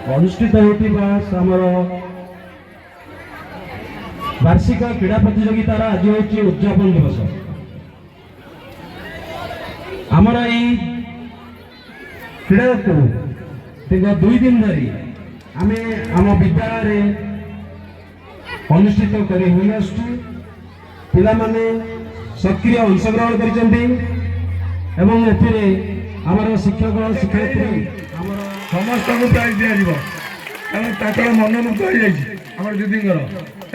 अनुष्ठित Homer वार्षिक क्रीड़ा प्रतियोगितार आज हूँ उद्यापन दिवस। आमर यही क्रीड़ा को दीर्घ 2 दिन धरी आम आम विद्यालय अनुष्ठित कर पिला माने सक्रिय अंशग्रहण कर शिक्षक शिक्षयित्री समस्त को प्राइज दिया कारण ताकर मनमुक्त हो जाम दीदीर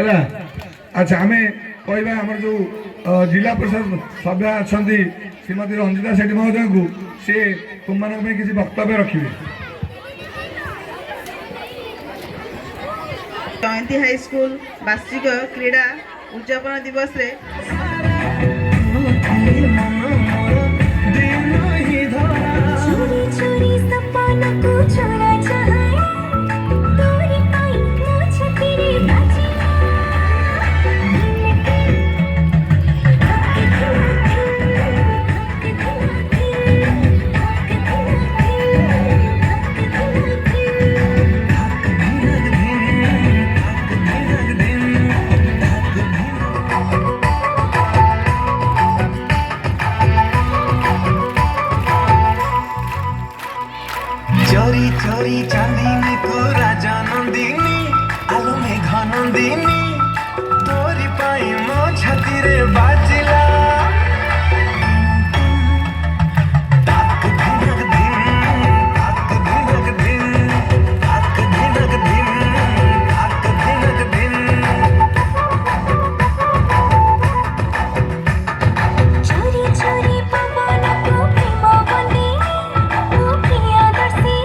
है। अच्छा आम कहवा आम जो जिला परिषद सभ्य अच्छा श्रीमती रंजिता सेठी महोदय को सी तुम मान किसी वक्तव्य रखिए। जयंती हाईस्कूल वार्षिक क्रीड़ा उद्यापन दिवस रे चोरी चोरी चांदनी को राजा नंदिनी आलो में घनंदिनी तोरी पाई मो छाती रे बाजिला ताक धिनक धिन ताक धिनक धिन ताक धिनक धिन ताक धिनक धिन चोरी चोरी पवन को प्रेम बंदी ओ प्रिया दर्शी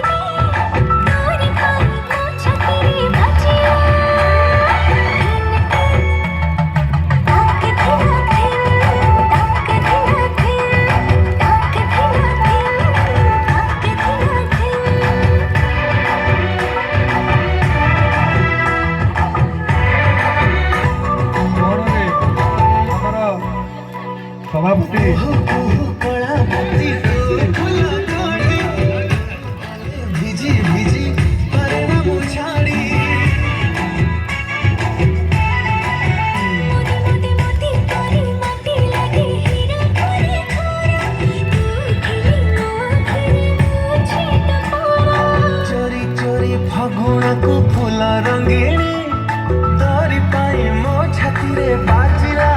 सभापति भिजी भिजी परिणाम छाड़ी चोरी चोरी फगुणा को फूल रंगीणी तोरी पाई मो छाती रे बाजिला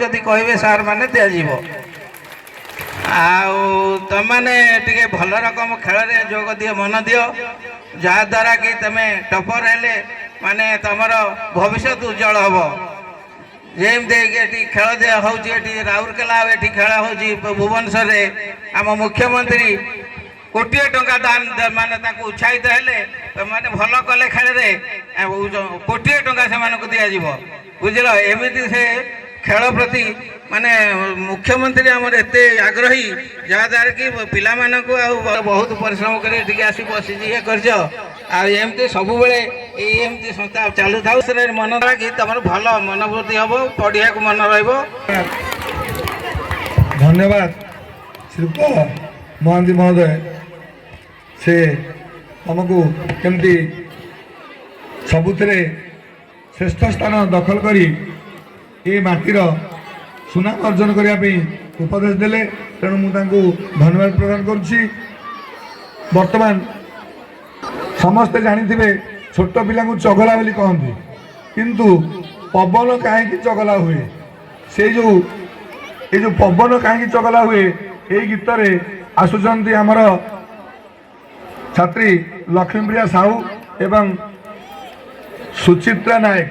जदि कहे सार मैंने दिज्व आने टे भल रकम खेल जोग दियो मन दियो जहाद्वारा कि तुम टपर हेले माने तुम भविष्य उज्जवल हम जमी खेल हो राउरकेला ये खेल हो भुवनेश्वर आम मुख्यमंत्री कोटी टंका दान माने उत्साहित हेले मैंने भल कले खेल कोटी टंका से दिज्व बुझल एमती से खेल प्रति माने मुख्यमंत्री आमर एत आग्रही जहाद्वारा कि पिला मानक बहुत परिश्रम कर आसी बसी ये करमती सब एमती संस्था चालू था मन कि तुम भल मनोवृत्ति हम पढ़िया को मन र धन्यवाद श्रीपा महांती महोदय से आमको केमती सबुरे श्रेष्ठ स्थान दखल करी ये माटीर सुनाम अर्जन करने उपदेश देले तेणु मुझे धन्यवाद प्रदान करुच्ची। वर्तमान समस्ते जानी छोट पिला चगला बोली कहती किंतु पवन कहीं चगला हुए से जो पवन कहीं चगला हुए ये गीत रे आसुचंती आमर छात्री लक्ष्मीप्रिया साहू एवं सुचित्रा नायक